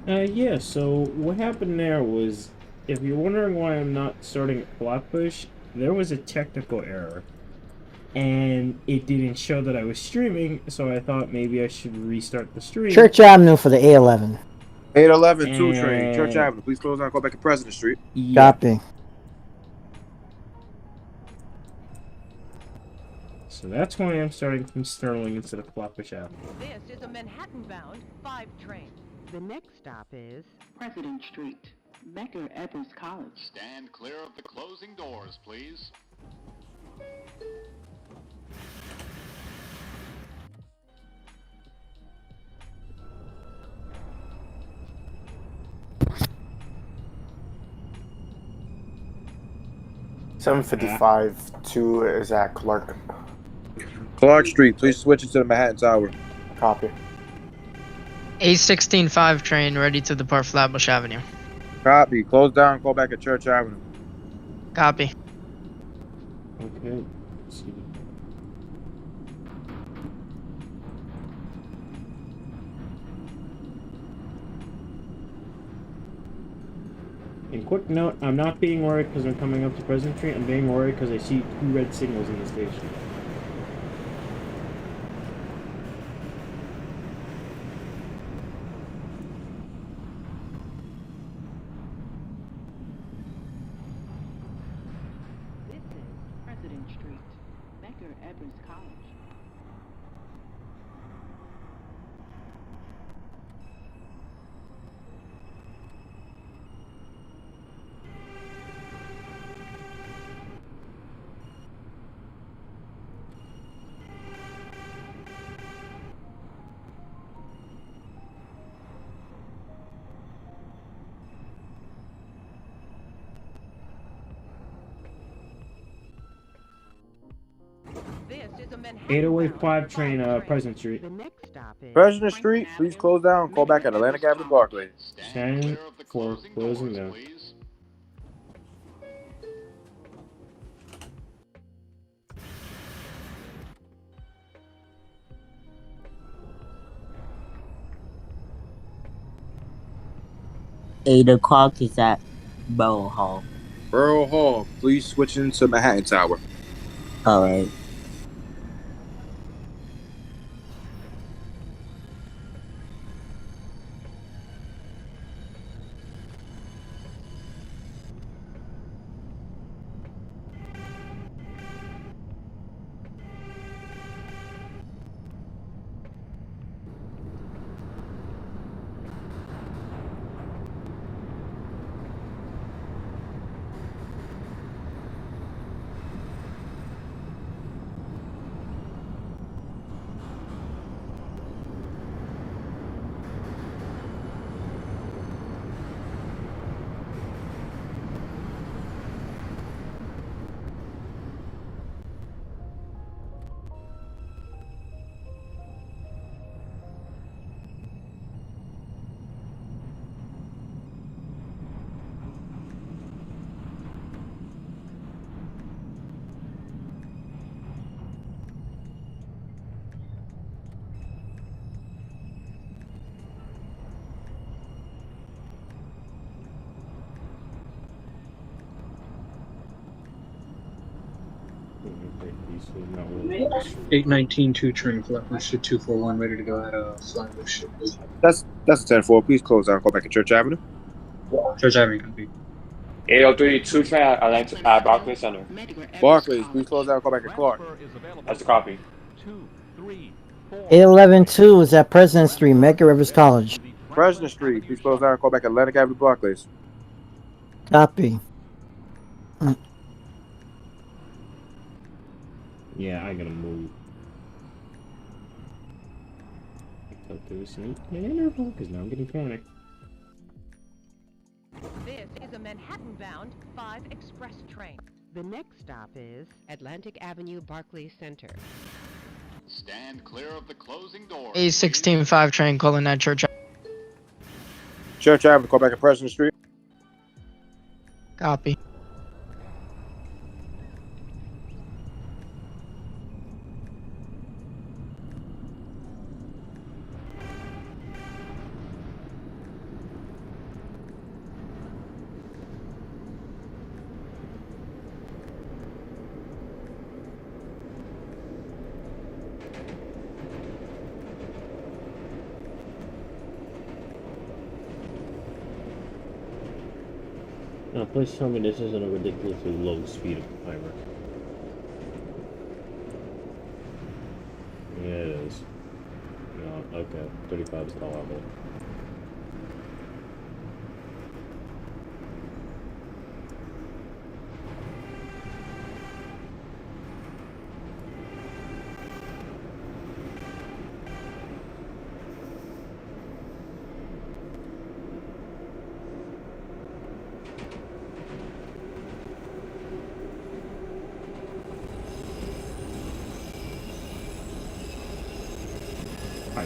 Yeah, so what happened there was, if you're wondering why I'm not starting at Flatbush, there was a technical error. And it didn't show that I was streaming, so I thought maybe I should restart the stream. Church Avenue for the A11. 811 2 train, Church And Avenue. Please close down. Go back to President Street. yeah, Copy. so that's why I'm starting from Sterling instead of Flatbush Avenue. This is a Manhattan-bound 5 train. The next stop is President Street, Becker Evans College. Stand clear of the closing doors, please. $755 is at Clark. Clark Street. Please switch it to the Manhattan Tower. Copy. A16-5 train ready to depart Flatbush Avenue. Copy. Close down. Go back at Church Avenue. Copy. Okay, let's see. And quick note, I'm not being worried because I'm coming up to President Street. I'm being worried because I see 2 red signals in the station. This is President Street, Becker Evans College. this is a Manhattan 808 train, President Street. The next stop is President Street. Please close down. Call back at Atlantic Avenue, Barclays. Stand 10 clear of the for closing closing doors, down. please. Eight o'clock is at Borough Hall. Borough Hall. Please switch into Manhattan Tower. Alright. These will not work. 819 2 train, Flatbush to 241, ready to go at Flatbush. That's a 10-4. Please close down. Go back at Church Avenue. Church Avenue, copy. 803 2 train at Barclays Center. Barclays. Please close down. Go back at Clark. That's a copy. 811-2 is at President Street, Becker Evans College. President Street. Please close down. Go back at Atlantic Avenue, Barclays. Copy. Yeah, I gotta move. I'll do a sneak interval because now I'm getting panicked. This is a Manhattan-bound 5 express train. The next stop is Atlantic Avenue, Barclays Center. Stand clear of the closing doors. A16-5 train calling at Church. Church Avenue. Go back at President Street. Copy. Now, please tell me this isn't a ridiculously low speed timer. Yeah, it is. No, okay. 35 is tolerable. Hi.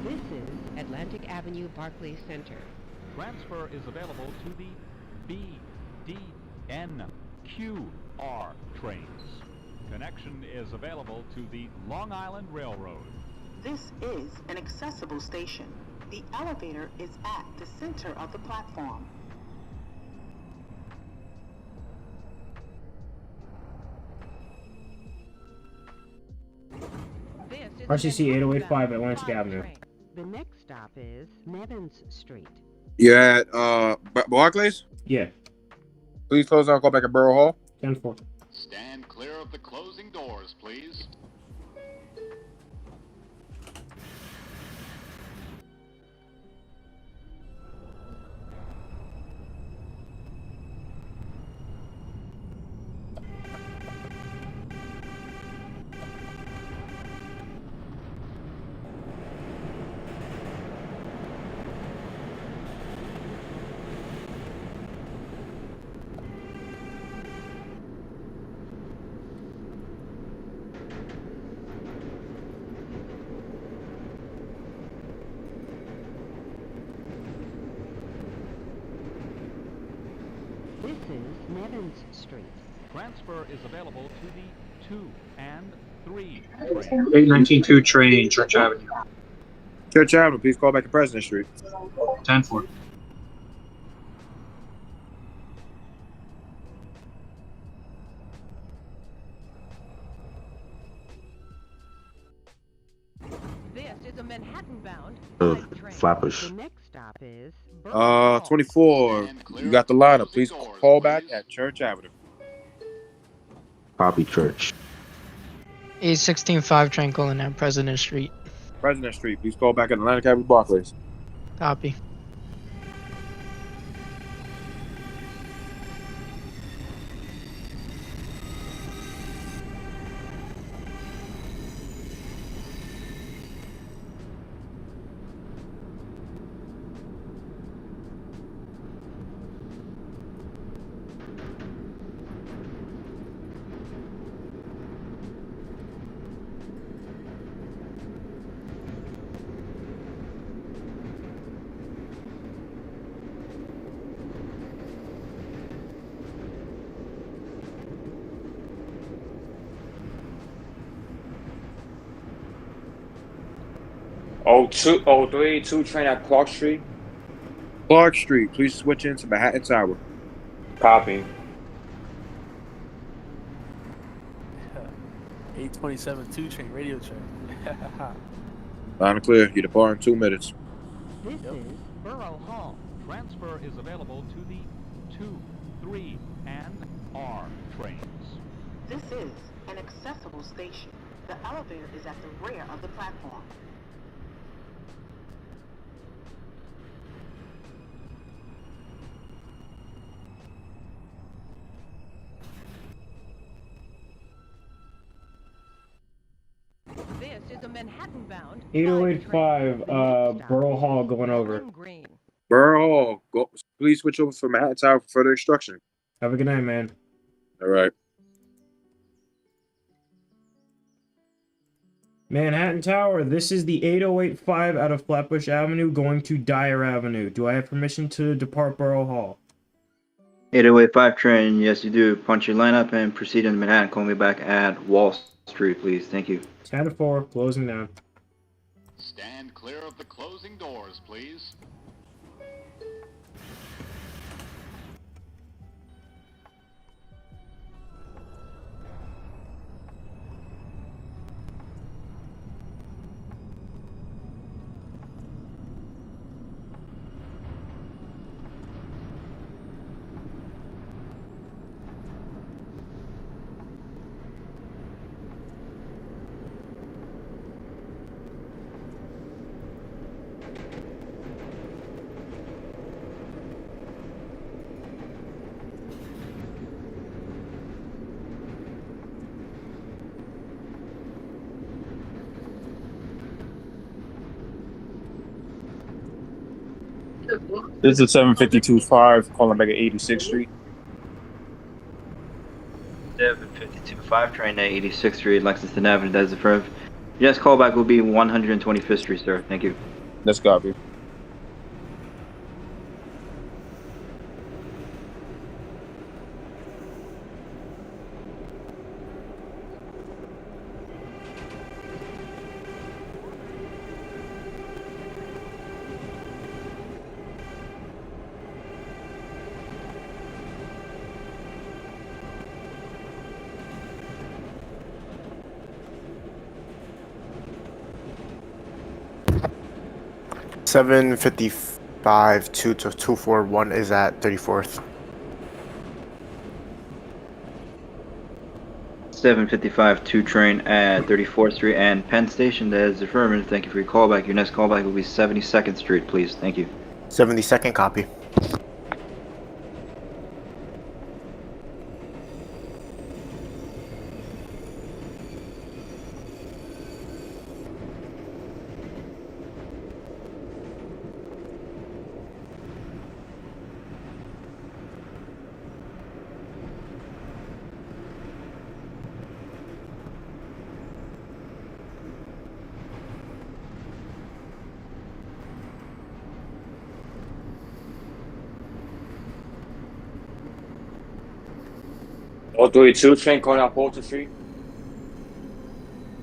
This is Atlantic Avenue Barclays Center. Transfer is available to the B, D, N, Q, R trains. Connection is available to the Long Island Railroad. This is an accessible station. The elevator is at the center of the platform. This is RCC an 8085 Openbve Atlantic RP Avenue. train. The next stop is Nevins Street. You at Barclays? Yeah, Please close out. Go back at Borough Hall. 10-4. Stand clear of the closing doors, please. This is Nevins Street. Transfer is available to the 2 and 3 trains. 8192 train, Church Avenue. Church Avenue. Please call back at President Street. 10-4. This is a Manhattan-bound train. Flatbush. The next stop is Bronx. 24. You got the lineup. Please call back at Church Avenue. Copy, Church. A16-5 train calling at President Street. President Street. Please call back at Atlantic Avenue Barclays. Copy. Oh, 2 train at Clark Street. Clark Street. Please switch into Manhattan Tower. Copy. 827 2 train, radio train. Line and clear. You depart in 2 minutes. This is Borough Hall. Transfer is available to the 2, 3, and R trains. This is an accessible station. The elevator is at the rear of the platform. This is a Manhattan-bound 8085, Borough Hall going over. Green. Bro, go. Please switch over for Manhattan Tower for further instruction. Have a good night, man. All right. Manhattan Tower, this is the 8085 out of Flatbush Avenue going to Dyre Avenue. Do I have permission to depart Borough Hall? 8085 train, yes you do. Punch your line up and proceed into Manhattan. Call me back at Wall Street, please. Thank you. 10-4, closing down. Stand clear of the closing doors, please. This is 752-5 calling back at 86th Street. 752-5 train at 86th Street, Lexington Avenue, that is affirmed. Yes, callback will be 125th Street, sir. Thank you. Let's copy. Seven 55 241 is at 34th. 755 2 train at 34th Street and Penn Station, that is affirmative. Thank you for your callback. Your next callback will be 72nd Street, please. Thank you. 72nd copy. Oh, 32 train calling out Fulton Street.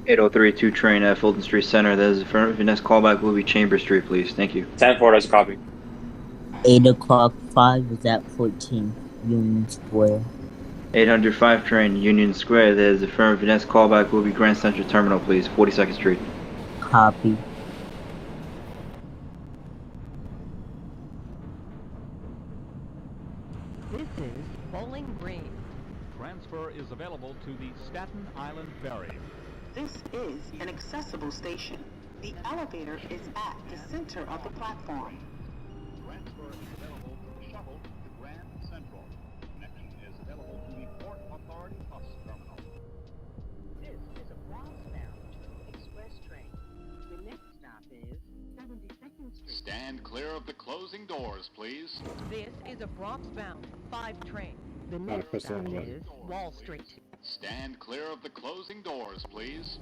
8032 train at Fulton Street Center, that is affirmative. Your next callback will be Chamber Street, please. Thank you. 10-4, that's a copy. 8 o'clock 5 is at 14 Union Square. 805 train, Union Square, that is affirmative. Your next callback will be Grand Central Terminal, please. 42nd Street. Copy. This is Bowling Green. Transfer is available to the Staten Island Ferry. This is an accessible station. The elevator is at the center of the platform. Transfer is available to the shuttle to Grand Central. Connection is available to the Port Authority Bus Terminal. This is a Bronx-bound express train. The next stop is 72nd Street. Stand clear of the closing doors, please. This is a Bronx-bound 5 train. The next stop is Wall Street. Stand clear of the closing doors, please.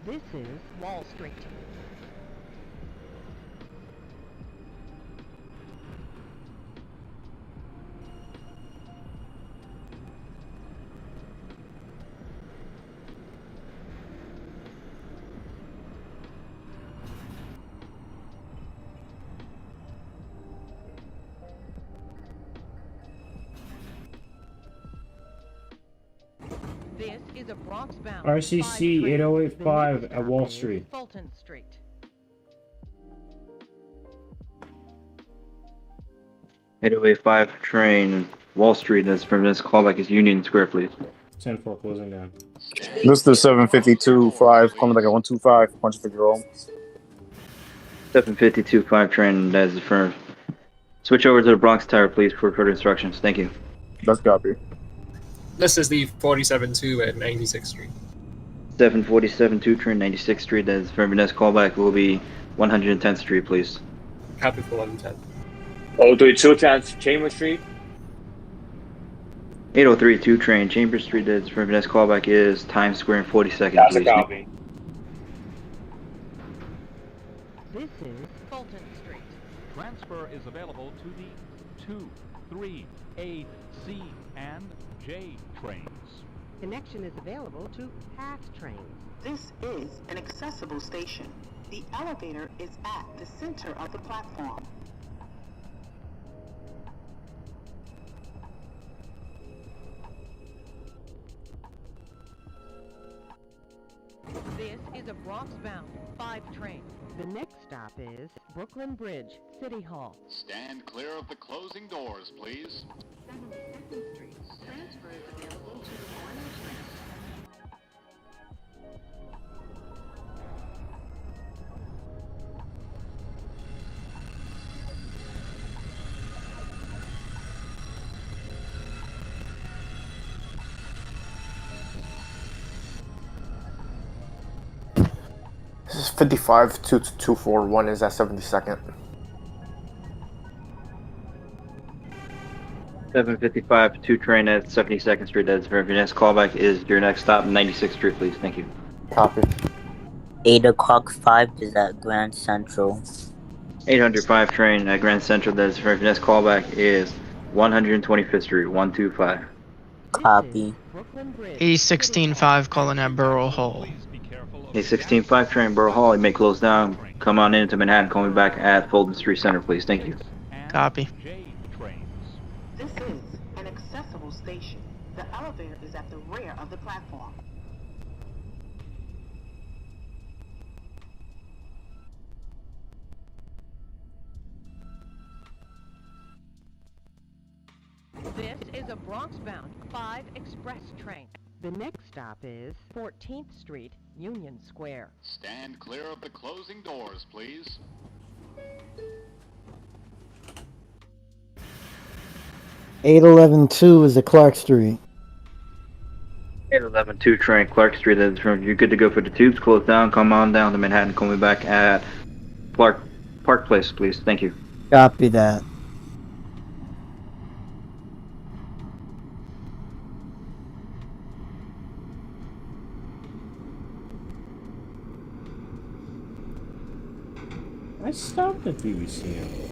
This is Wall Street. This is a Bronx-bound RCC 8085 at Wall stop is Street. Fulton Street. 8085 train, Wall Street. That's from this callback is Union Square, please. 10-4 closing down. This is 752-5, calling like a 125, punch figure roll. 752-5 train, that is affirmed. Switch over to the Bronx Tower, please, for further instructions. Thank you. That's copy. This is the 47-2 at 96th Street. 747-2 train, 96th Street. That is affirmed. Next callback will be 110th Street, please. Copy for 1110. 03210 Chamber Street. 8032 train, Chambers Street. That is affirmed. Next callback is Times Square and 42nd, That's a please. copy. This is Fulton Street. Transfer is available to the 2, 3, A, C, and J trains. Connection is available to PATH trains. This is an accessible station. The elevator is at the center of the platform. This is a Bronx-bound 5 train. The next stop is Brooklyn Bridge, City Hall. Stand clear of the closing doors, please. 72nd Street. Transfer is available to the morning train. This is 55-241 is at 72nd. 755, 2 train at 72nd Street. That's affirmed. Your next callback is your next stop, 96th Street, please. Thank you. Copy. 8 o'clock 5 is at Grand Central. 805 train at Grand Central. That's affirmed. Your next callback is 125th Street, 125. Copy. A16-5 calling at Borough Hall. A16-5 train, Borough Hall. You may close down. Come on into Manhattan. Call me back at Fulton Street Center, please. Thank you. Copy. This is an accessible station. The elevator is at the rear of the platform. This is a Bronx-bound 5 express train. The next stop is 14th Street, Union Square. Stand clear of the closing doors, please. 811-2 is at Clark Street. 811-2 train, Clark Street. That's affirmed. You're good to go for the tubes. Close down. Come on down to Manhattan. Call me back at Park Place, please. Thank you. Copy that. I stopped at BBCM.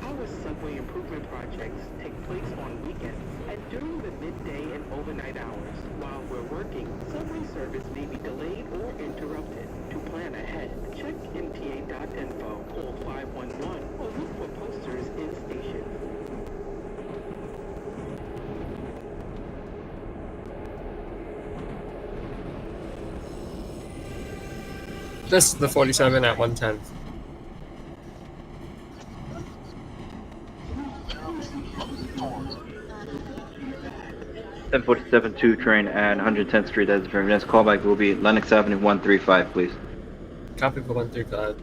Our subway improvement projects take place on weekends and during the midday and overnight hours. While we're working, subway service may be delayed or interrupted. To plan ahead, check mta.info, call 511, or look for posters in stations. This is the 47 at 110th. 747-2 train at 110th Street. That's affirmed. Next callback will be Lenox Avenue 135, please. Copy for 135.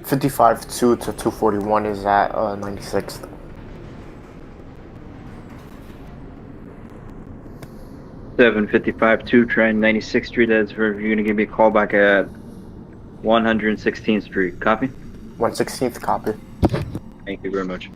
$55-2 to 241 is at 96th. 755 2 train 96th Street. That's for you're gonna give me a call back at 116th Street. Copy. 116th copy. Thank you very much.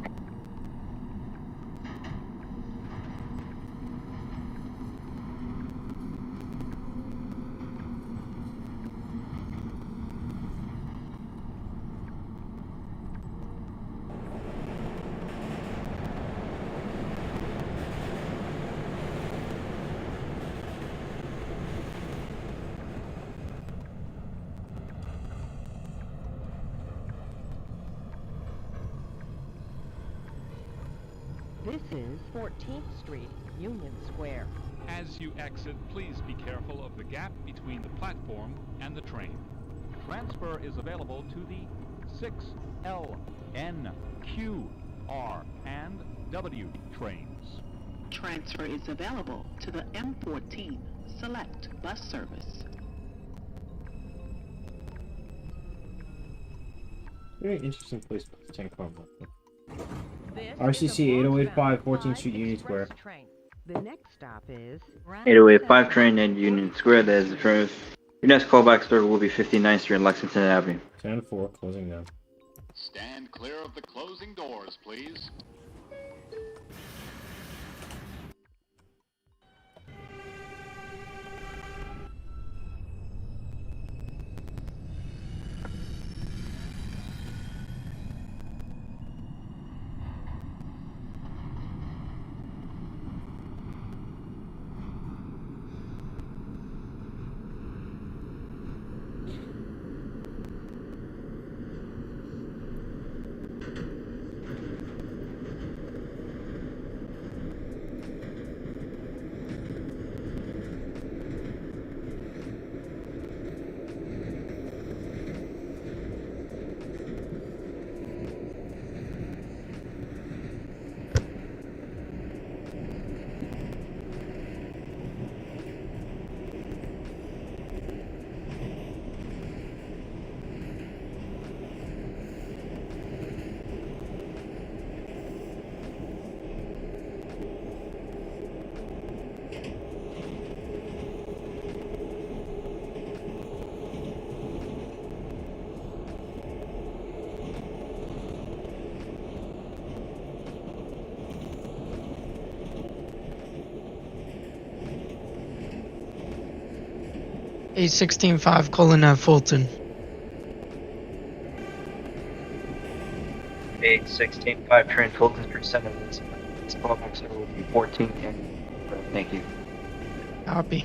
This is 14th Street, Union Square. As you exit, please be careful of the gap between the platform and the train. Transfer is available to the 6L, N, Q, R, and W trains. Transfer is available to the M14 Select bus service. Very interesting place to put the 10 car mark. This RCC is a 8085 Bronx 14th Street, Union Square. train. The next stop is 8085 train and Union Square. That is the first. Your next callback start will be 59th Street and Lexington Avenue. 10-4, closing down. Stand clear of the closing doors, please. A16-5 calling at Fulton. 816-5 train Fulton Street Center. This callback start will be 14 and thank you. Copy.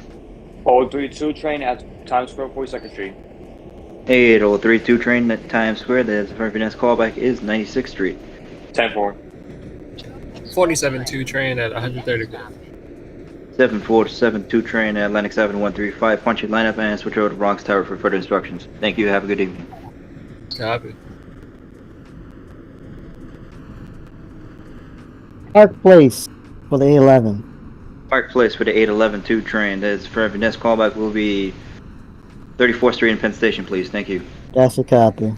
032 train at Times Square, 42nd Street. 8032 train at Times Square. That's for your next callback is 96th Street. 10-4. 47-2 train at 130. 7472 train at Lennox Avenue 135. Punch your lineup and switch over to Bronx Tower for further instructions. Thank you. Have a good evening. Copy. Park Place for the A11. Park Place for the 8112 train. That's for your next callback will be 34th Street and Penn Station, please. Thank you. That's a copy.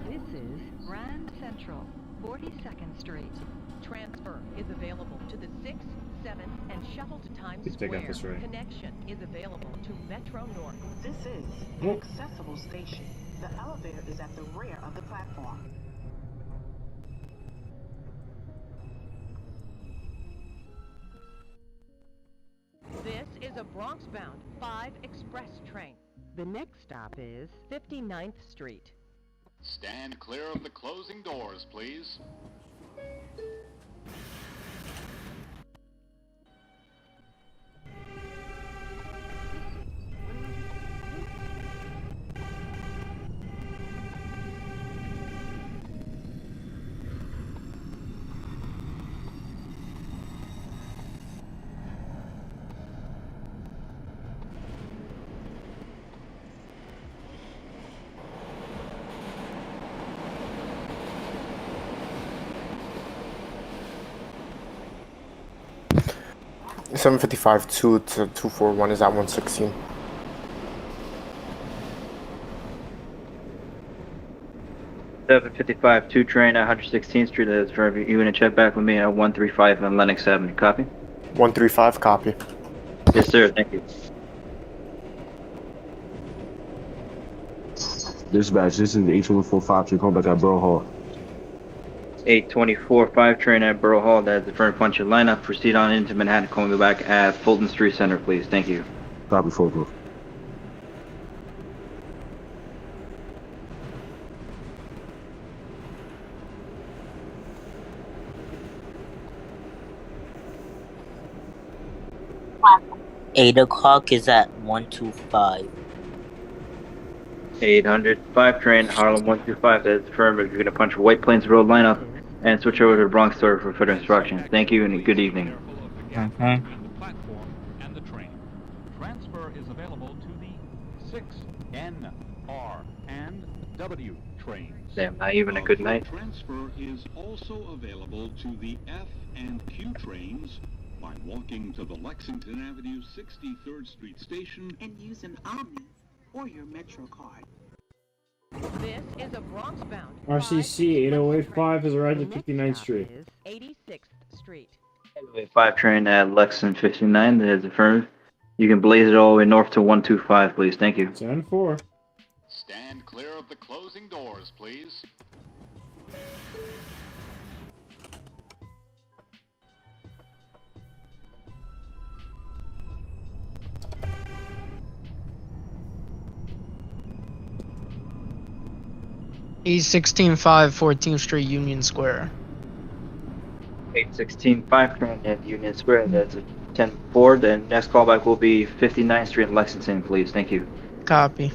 This is Grand Central, 42nd Street. Transfer is available to the 6, 7, and shuttle to Times Let's pick up Square. this right. Connection is available to Metro North. This is an accessible station. The elevator is at the rear of the platform. This is a Bronx-bound 5 express train. The next stop is 59th Street. Stand clear of the closing doors, please. 755 2 to 241 is at 116. Seven 55 2 train at 116th Street. That is for you gonna check back with me at 135 on Lenox Avenue. Copy? 135, copy. Yes, sir. Thank you. Dispatch, this is 824-5 3 calling back at Borough Hall. 824 5 train at Borough Hall. That is the first punch your lineup. Proceed on into Manhattan. Calling me back at Fulton Street Center, please. Thank you. Copy, Fulton. Eight o'clock is at 125. 800 5 train Harlem 125. That is affirmative. You're gonna punch White Plains Road lineup and switch over to the Bronx store for further instructions. Thank you and good evening. The platform and the train. Transfer is available to the 6 N, R, and W trains. Damn, not even a good night. Transfer is also available to the F and Q trains by walking to the Lexington Avenue 63rd Street station and use an Omni or your Metro card. This is a Bronx-bound RCC 8085 has arrived at 59th Street. 86th Street. 5 train at Lexington 59. That is affirmative. You can blaze it all the way north to 125, please. Thank you. 10-4. Stand clear of the closing doors, please. E16 5 14th Street Union Square. 816 5 train at Union Square. That's a 10-4. The next callback will be 59th Street in Lexington, please. Thank you. Copy.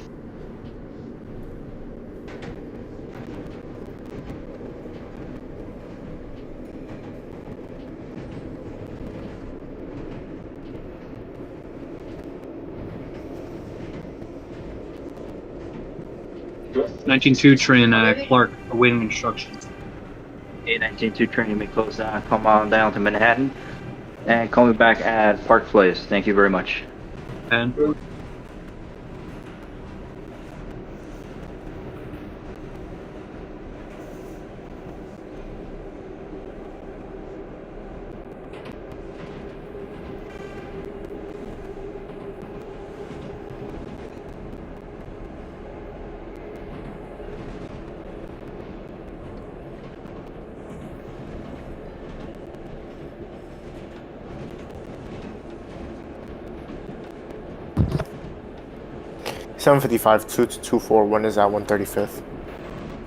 $19.2 train Clark, awaiting instructions. 819 train, you may close down. Come on down to Manhattan. And call me back at Park Place. Thank you very much. And $755 2 to 241 is at 135th.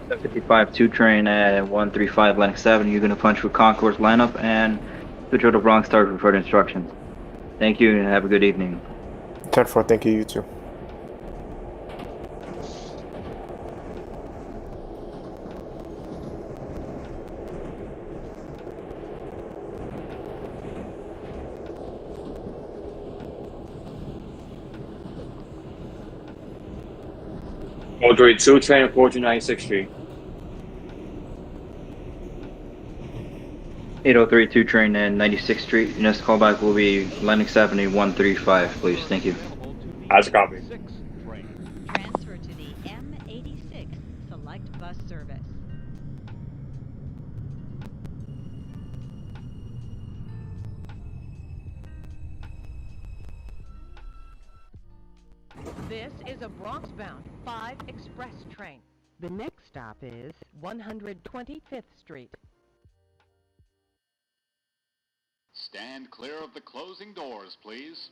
755 2 train at 135 Lenox Avenue. You're going to punch with Concourse lineup and switch over to Bronx Star for further instructions. Thank you and have a good evening. 10-4, thank you, you too. Audrey 2 train, 1496th Street. 803 2 train at 96th Street. Your next callback will be Lenox Avenue 135, please. Thank you. As a copy. Transfer to the M86 Select Bus Service. This is a Bronx-bound 5 Express train. The next stop is 125th Street. Stand clear of the closing doors, please.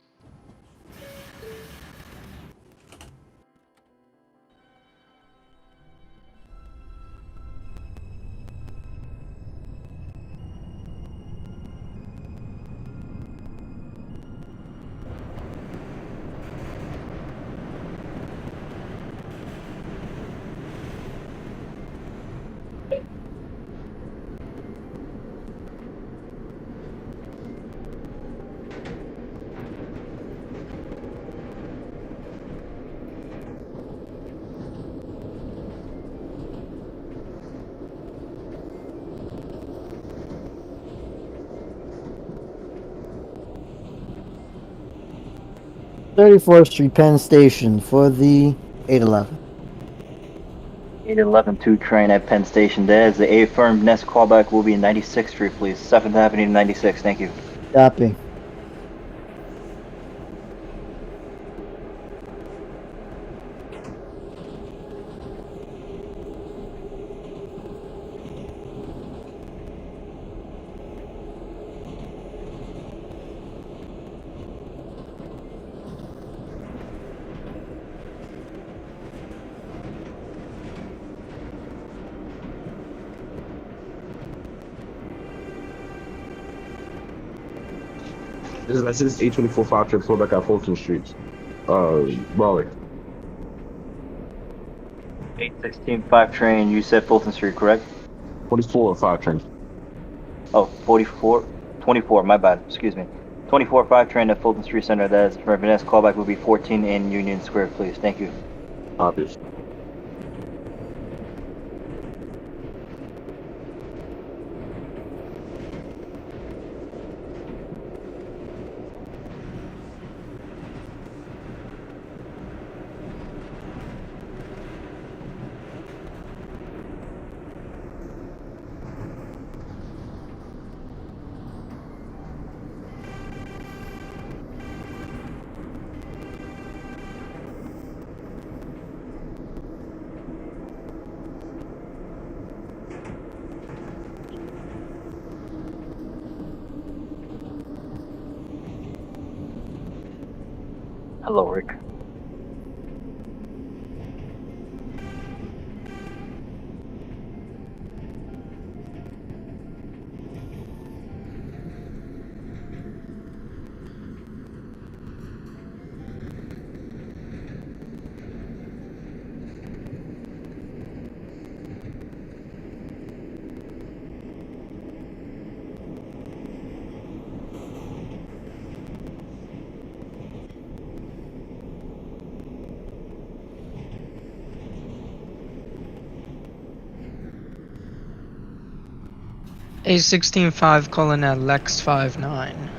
34th Street, Penn Station for the 811. 811 2 train at Penn Station. There's the A firm. Next callback will be 96th Street, please. 7th Avenue to 96. Thank you. Copy. This is 824-5 train pull back at Fulton Street. Raleigh. 816-5 train, you said Fulton Street, correct? 24-5 train. Oh, 24, my bad, excuse me. 24-5 train at Fulton Street Center. That is for the next callback will be 14 in Union Square, please. Thank you. Obvious. Hello, Rick. A16-5 calling at Lex 59.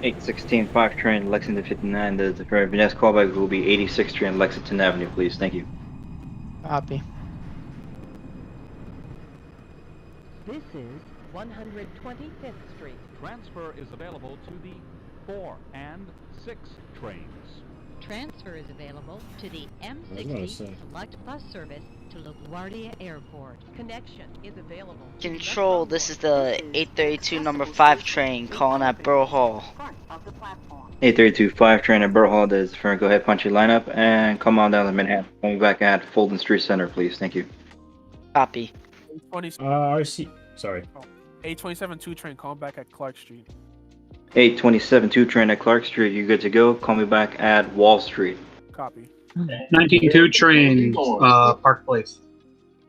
816-5 train, Lexington 59. The next callback will be 86th Street and Lexington Avenue, please. Thank you. Copy. This is 125th Street. Transfer is available to the 4 and 6 trains. Transfer is available to the M60 Select Bus Service to LaGuardia Airport. Connection is available. Control, this is the 832 number 5 train calling at Borough Hall. 832-5 train at Borough Hall. There's for go ahead, punch your lineup and come on down to Manhattan. Coming back at Fulton Street Center, please. Thank you. Copy. RC. Sorry. A27 2 train calling back at Clark Street. 827-2 train at Clark Street. You good to go? Call me back at Wall Street. Copy. 19-2 train, Park Place.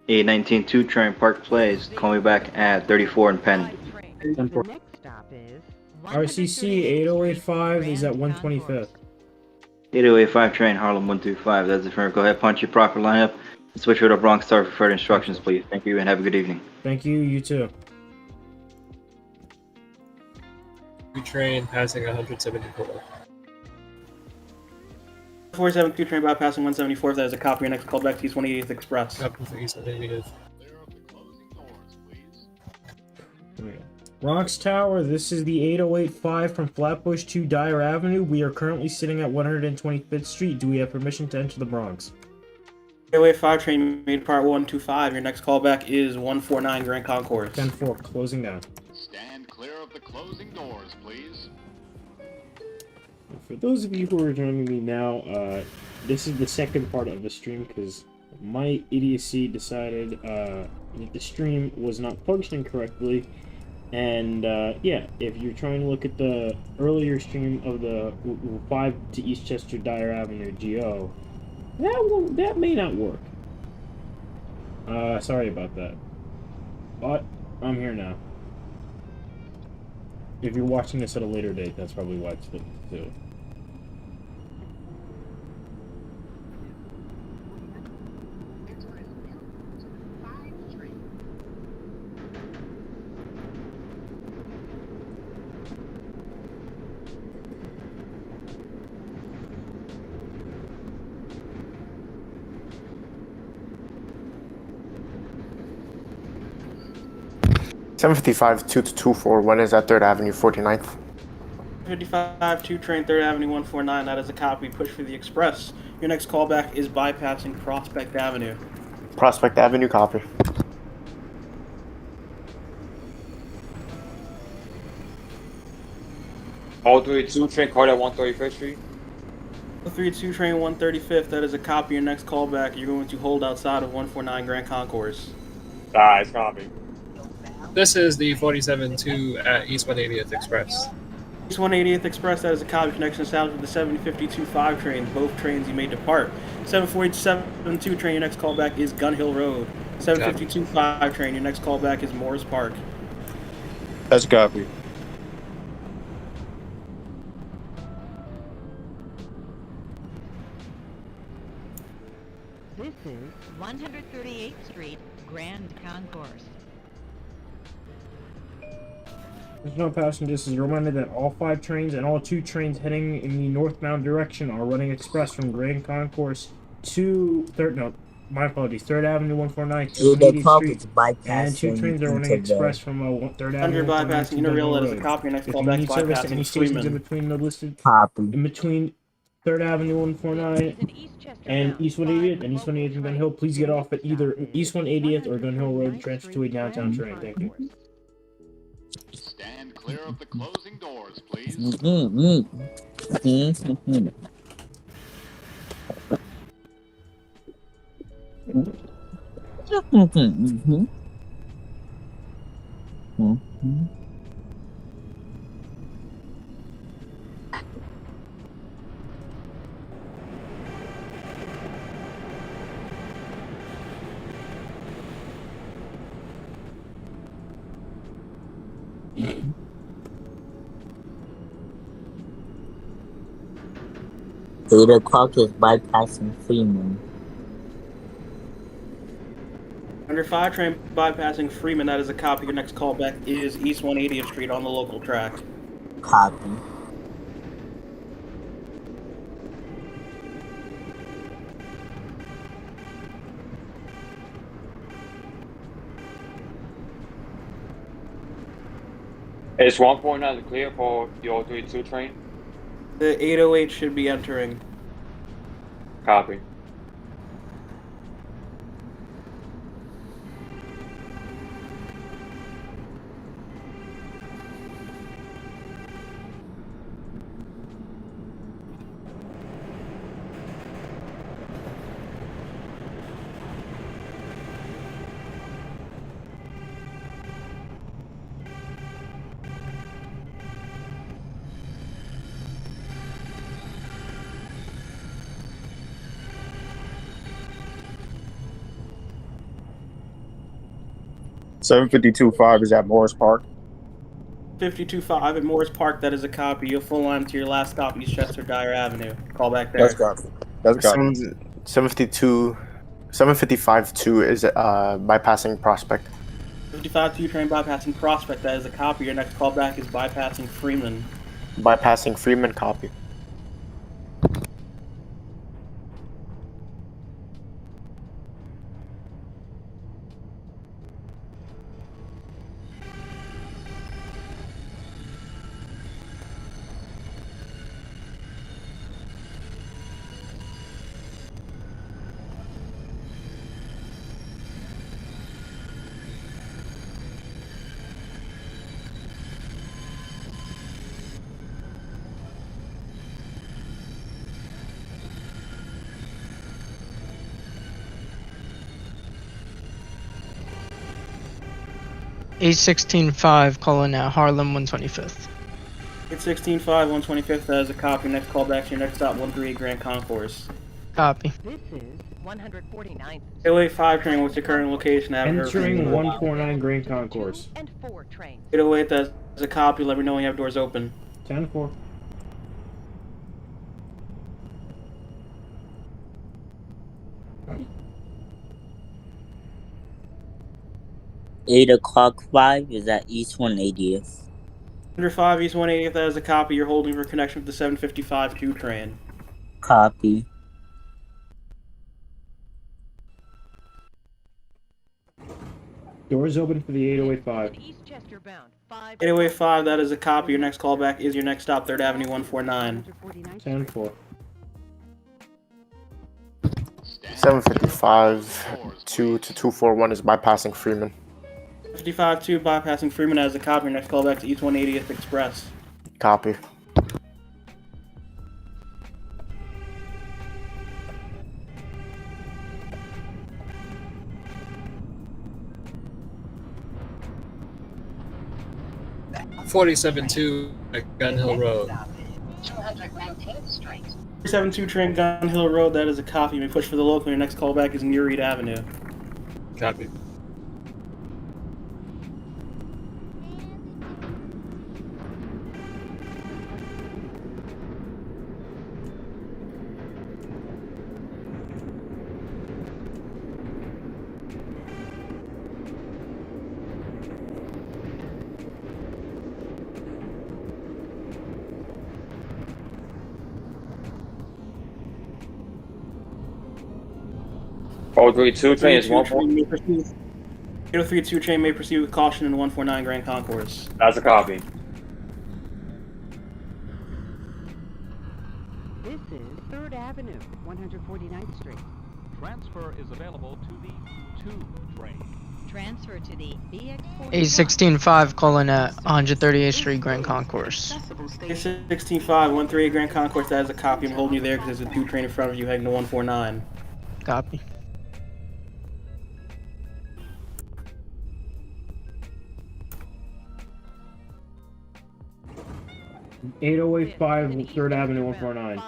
819-2 train Park Place. Call me back at 34 and Penn. RCC 8085 is at 125th. 8085 train Harlem 125. That's the firm. Go ahead, punch your proper lineup. And switch over to Bronx Star for further instructions, please. Thank you and have a good evening. Thank you. You too. Train passing 174. 472 train bypassing 174. If there's a copy, your next call back to East 188th Express. Copy for East 188th. Bronx Tower, this is the 8085 from Flatbush to Dyre Avenue. We are currently sitting at 125th Street. Do we have permission to enter the Bronx? 885 train made part 125. Your next callback is 149 Grand Concourse. 10-4, closing down. Stand clear of the closing doors, please. For those of you who are joining me now, this is the second part of the stream because my idiocy decided that the stream was not functioning correctly. And yeah, if you're trying to look at the earlier stream of the 5 to Eastchester-Dyre Avenue G.O, that may not work. Sorry about that. But I'm here now. If you're watching this at a later date, that's probably why it's flipped too. 755 2 to 241 is at 3rd Avenue, 49th. 55 2 train 3rd Avenue 149. That is a copy. Push for the express. Your next callback is bypassing Prospect Avenue. Prospect Avenue, copy. All 32 train called at 135th Street. 32 train 135th. That is a copy. Your next callback, you're going to hold outside of 149 Grand Concourse. It's copy. This is the 47-2 at East 180th Express. East 180th Express, that is a copy. Connection established with the 752-5 train. Both trains you may depart. 747-2 train, your next callback is Gun Hill Road. 752-5 train, your next callback is Morris Park. That's copy. This is 138th Street, Grand Concourse. There's no passengers. This is a reminder that all 5 trains and all 2 trains heading in the northbound direction are running express from Grand Concourse to 3rd Avenue 149 to 180th Street, and 2 trains are running express from 3rd Avenue 149 to Interrail, that is a Road. copy. Your next If you callback need service at any bypassing stations in Freeman. between the listed, Copy. in between 3rd Avenue 149 and East 180th and East 180th and Gun Hill, please get off at either East 180th or Gun Hill Road to transfer to a downtown train. Thank you. Stand clear of the closing doors, please. Eight o'clock is bypassing Freeman. Under 5 train bypassing Freeman, that is a copy. Your next callback is East 180th Street on the local track. Copy. Is 149 clear for the 032 train? The 808 should be entering. Copy. Seven 52-5 is at Morris Park. 52-5 at Morris Park, that is a copy. You'll full line to your last stop, Eastchester-Dyre Avenue. Call back there. That's copy. That's copy. 755-2 is bypassing Prospect. 55-2 train bypassing Prospect, that is a copy. Your next callback is bypassing Freeman. Bypassing Freeman, copy. A16-5 calling at Harlem 125th. It's 16-5, 125th, that is a copy. Next callback to your next stop, 138 Grand Concourse. Copy. This is 149th. 805 train, what's your current location? Entering 149 Grand Concourse. And 4 trains. 808, that's a copy. Let me know when you have doors open. 10-4. Eight o'clock 5 is at East 180th. Under 5 East 180th, that is a copy. You're holding for connection with the 755-2 train. Copy. Doors open for the 8085. Eastchester bound. 808-5, that is a copy. Your next callback is your next stop, 3rd Avenue 149. 10-4. 755 2 to 241 is bypassing Freeman. 55-2, bypassing Freeman as a copy. Your next callback to East 180th Express. Copy. $47.2 at Gun Hill Road. 372 train Gun Hill Road, that is a copy. You may push for the local. Your next callback is near Reed Avenue. Copy. Oh, 32 train is 1-4. 832 train may proceed with caution in 149 Grand Concourse. That's a copy. This is 3rd Avenue, 149th Street. Transfer is available to the 2 train. Transfer to the BX41. A165 calling at 138th Street Grand Concourse. A165 138 Grand Concourse, that is a copy. I'm holding you there because there's a 2 train in front of you heading to 149. Copy. 8085 3rd Avenue 149.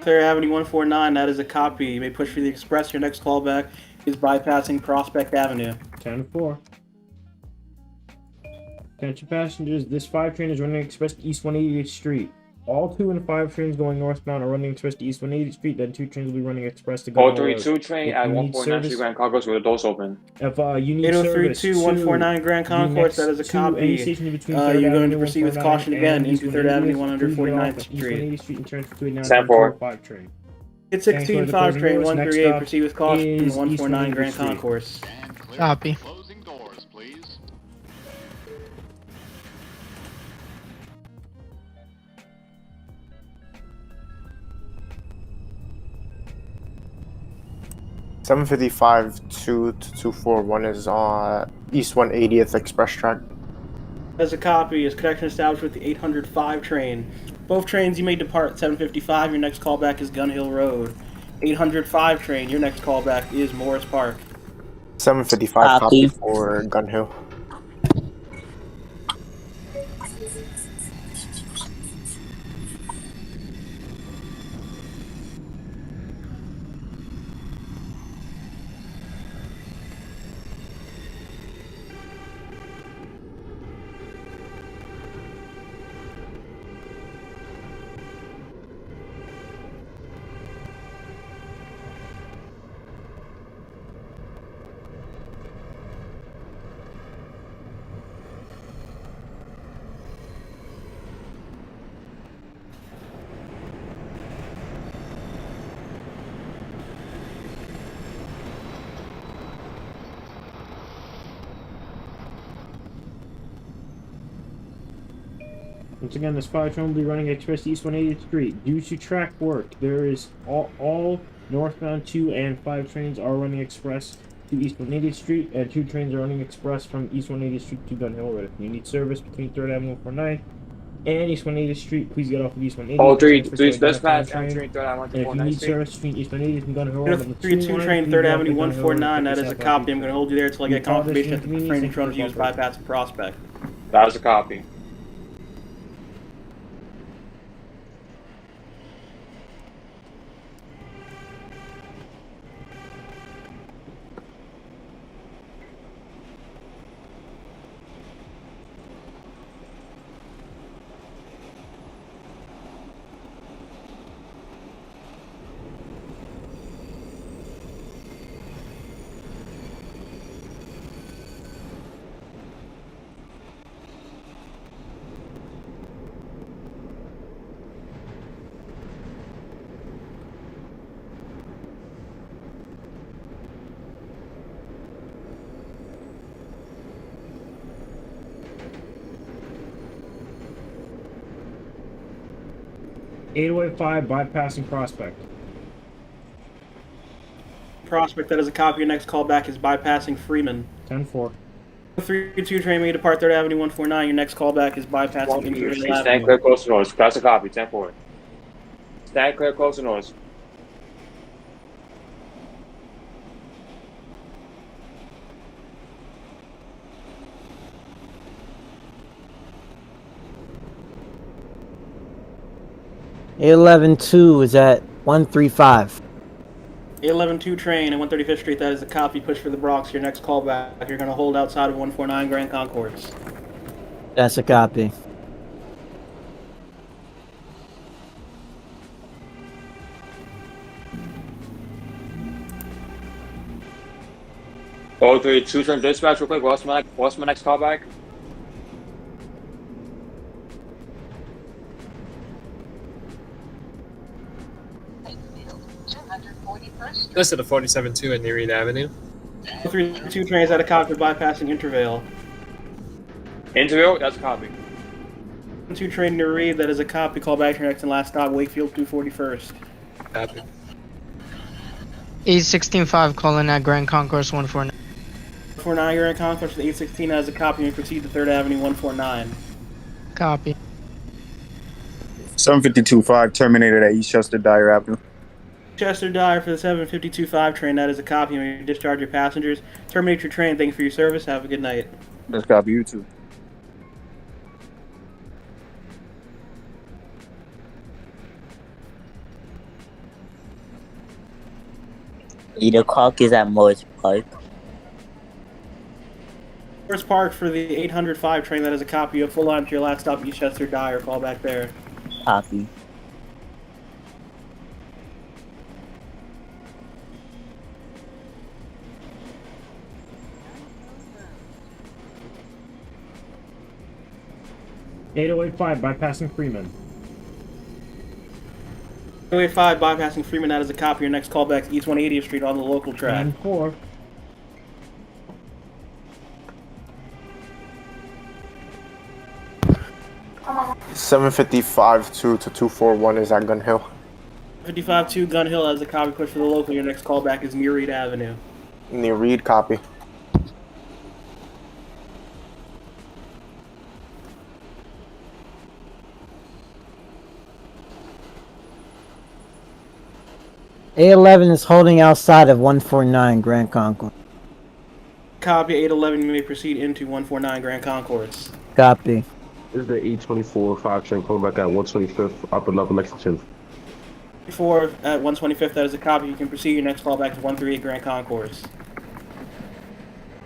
3rd Avenue 149, that is a copy. You may push for the express. Your next callback is bypassing Prospect Avenue. 10-4. Attention passengers, this 5 train is running express to East 180th Street. All 2 and 5 trains going northbound are running express to East 180th Street, then 2 trains will be running express to Gun Hill Road. 032 train at 149 Street Grand Concourse with the doors open. If you need 8032 149 Grand Concourse, that is a copy. You're going to proceed with caution again into 3rd Avenue 149th Street. 10-4. train. It's 16-5 train 138, proceed with caution in 149 Grand Concourse. Copy. 755 2 to 241 is on East 180th Express track. As a copy, is connection established with the 805 train. Both trains you may depart 755. Your next callback is Gun Hill Road. 805 train, your next callback is Morris Park. 755 copy for Gun Hill. Once again, this 5 train will be running express to East 180th Street. Due to track work, there is all northbound 2 and 5 trains are running express to East 180th Street, and 2 trains are running express from East 180th Street to Gun Hill Road. If you need service between 3rd Avenue 149 and East 180th Street, please get off of East 180th. Oh, 3 dispatch, M3 3rd Avenue and if you need service between East 180th and Gun Hill Road, 32 train 3rd Avenue 149, that is a copy. I'm going to hold you there until I get confirmation that the train in front of you is bypassing Prospect. That is a copy. 805 bypassing Prospect. Prospect, that is a copy. Your next callback is bypassing Freeman. 10-4. 32 train may depart 3rd Avenue 149. Your next callback is bypassing Intervale Stand Avenue. clear, close to noise. That's a copy. 10-4. Stand clear, close to noise. A11-2 is at 135. 811-2 train at 135th Street, that is a copy. Push for the Bronx. Your next callback, you're going to hold outside of 149 Grand Concourse. That's a copy. Oh, 32 train dispatch real quick. What's my next callback? This is the 47-2 at Nereid Avenue. 32 trains at a copy bypassing Intervale. Intervale, that's a copy. 2 train near Reed, that is a copy. Call back to your next and last stop, Wakefield 241st. Copy. E16-5 calling at Grand Concourse 149. 149 Grand Concourse with 816 as a copy and proceed to 3rd Avenue 149. Copy. 752-5 terminated at Eastchester-Dyre Avenue. Eastchester-Dyre for the 752-5 train, that is a copy. When you discharge your passengers, terminate your train. Thank you for your service. Have a good night. That's copy. You too. Either clock is at Morris Park. Morris Park for the 805 train, that is a copy. You have full line to your last stop, Eastchester-Dyre. Call back there. Copy. $808.5 bypassing Freeman. 805 bypassing Freeman, that is a copy. Your next callback is East 180th Street on the local track. 10-4. $755 to 241 is at Gun Hill. 55-2 Gun Hill as a copy. Push for the local. Your next callback is Nereid Avenue. Near Reed, copy. A11 is holding outside of 149 Grand Concourse. Copy. 811, you may proceed into 149 Grand Concourse. Copy. This is the 824-5 train calling back at 125th Upper Level Lexington. 4 at 125th, that is a copy. You can proceed. Your next callback is 138 Grand Concourse.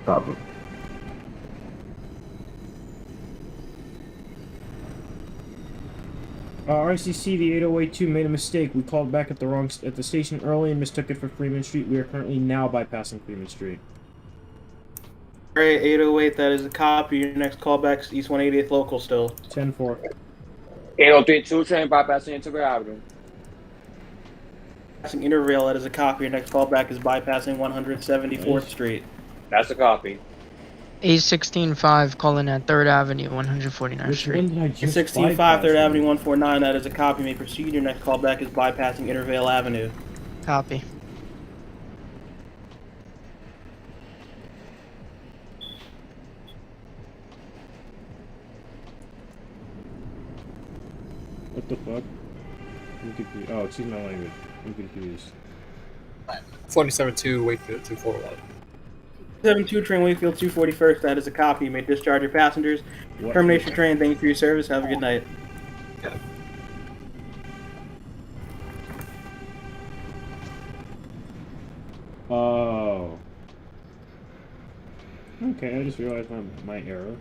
Copy. RCC, the 8082 made a mistake. We called back at the station early and mistook it for Freeman Street. We are currently now bypassing Freeman Street. Alright, 808, that is a copy. Your next callback is East 180th local still. 10-4. 8032 train bypassing Intervale Avenue. Bypassing Intervale, that is a copy. Your next callback is bypassing 174th Street. That's a copy. A16-5 calling at 3rd Avenue 149th Street. 65 3rd Avenue 149, that is a copy. May proceed. Your next callback is bypassing Intervale Avenue. Copy. What the fuck? I'm confused. Oh, excuse my language. I'm confused. 47-2 Wakefield 241. 72 train Wakefield 241st, that is a copy. You may discharge your passengers. What? Terminate your train. Thank you for your service. Have a good night. Yeah. Oh. Okay, I just realized my error.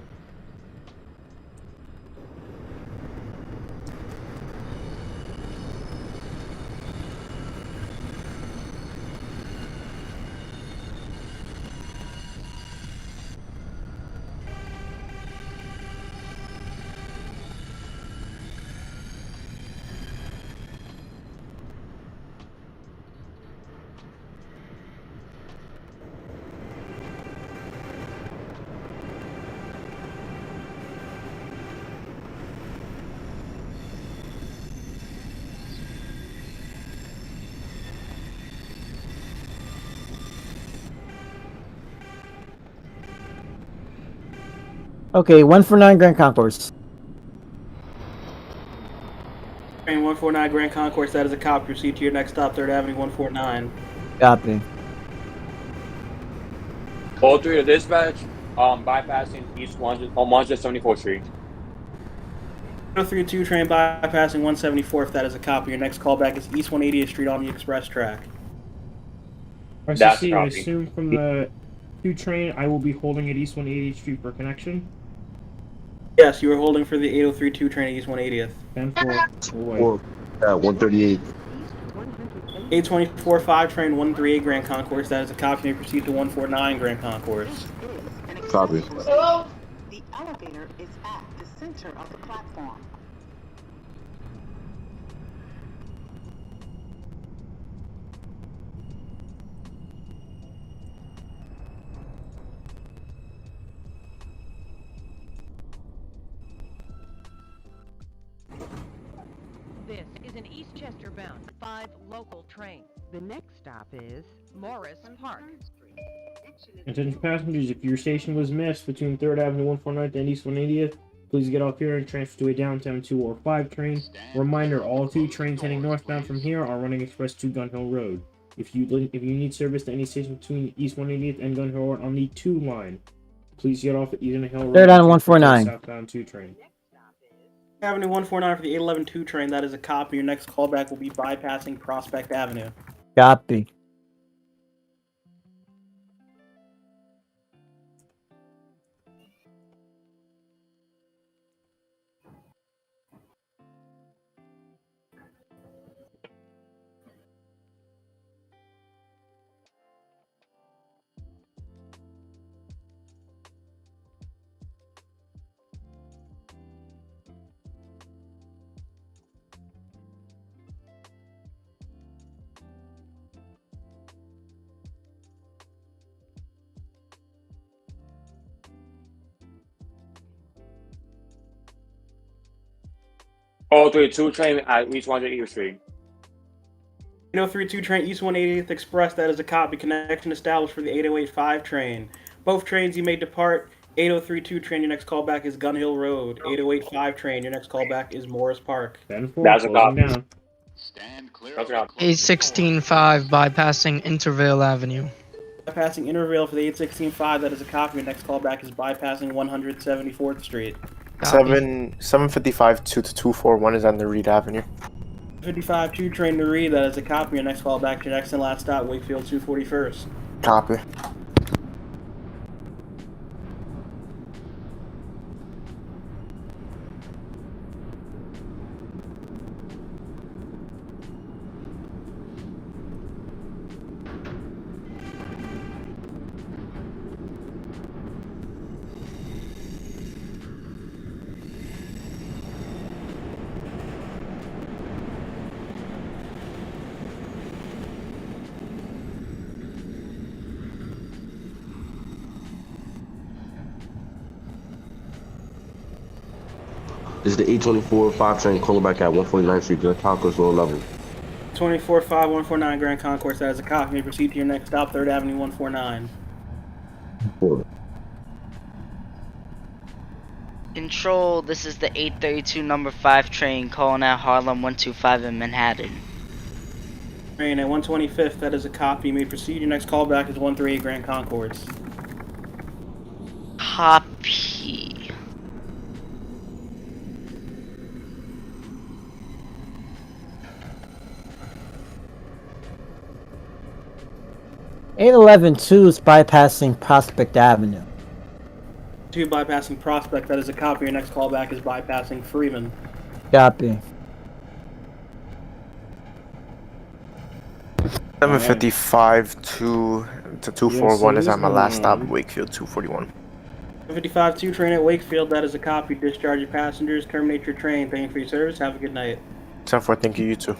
Okay, 149 Grand Concourse. Train 149 Grand Concourse, that is a cop. Proceed to your next stop, 3rd Avenue 149. Copy. All three to dispatch, bypassing East 174th Street. 032 train bypassing 174th, that is a copy. Your next callback is East 180th Street on the express track. That's RCC, I copy. assume from the 2 train, I will be holding at East 180th Street for connection. Yes, you are holding for the 8032 train at East 180th. 10-4. At 138. 824-5 train 138 Grand Concourse, that is a copy. You may proceed to 149 Grand Concourse. Copy. The elevator is at the center of the platform. This is an Eastchester bound 5 local train. The next stop is Morris Park. Attention passengers, if your station was missed between 3rd Avenue 149th and East 180th, please get off here and transfer to a downtown 2 or 5 train. Reminder, all 2 trains heading northbound from here are running express to Gun Hill Road. If you need service to any station between East 180th and Gun Hill Road on the 2 line, please get off at Gun Hill Road. 3rd Avenue 149. Southbound 2 train. Avenue 149 for the 811-2 train, that is a copy. Your next callback will be bypassing Prospect Avenue. Copy. All three 2 train at East 180th Street. 8032 train East 180th Express, that is a copy. Connection established for the 8085 train. Both trains you may depart. 8032 train, your next callback is Gun Hill Road. 8085 train, your next callback is Morris Park. 10-4. That's a copy. Down. That's a copy. 816-5 bypassing Intervale Avenue. Bypassing Intervale for the 816-5, that is a copy. Your next callback is bypassing 174th Street. 755 2 to 241 is on the Reed Avenue. 55-2 train to Reed, that is a copy. Your next callback to your next and last stop, Wakefield 241st. Copy. This is the 824-5 train calling back at 149th Street, Grand Concourse, low level. 24-5 149 Grand Concourse, that is a copy. You may proceed to your next stop, 3rd Avenue 149. Control, this is the 832 number 5 train calling at Harlem 125 in Manhattan. Train at 125th, that is a copy. You may proceed. Your next callback is 138 Grand Concourse. Copy. Eight 11-2 is bypassing Prospect Avenue. 2 bypassing Prospect, that is a copy. Your next callback is bypassing Freeman. Copy. 755 2 to 241 is on my last stop, Wakefield 241. 55-2 train at Wakefield, that is a copy. Discharge your passengers, terminate your train. Thank you for your service. Have a good night. 10-4, thank you, you too.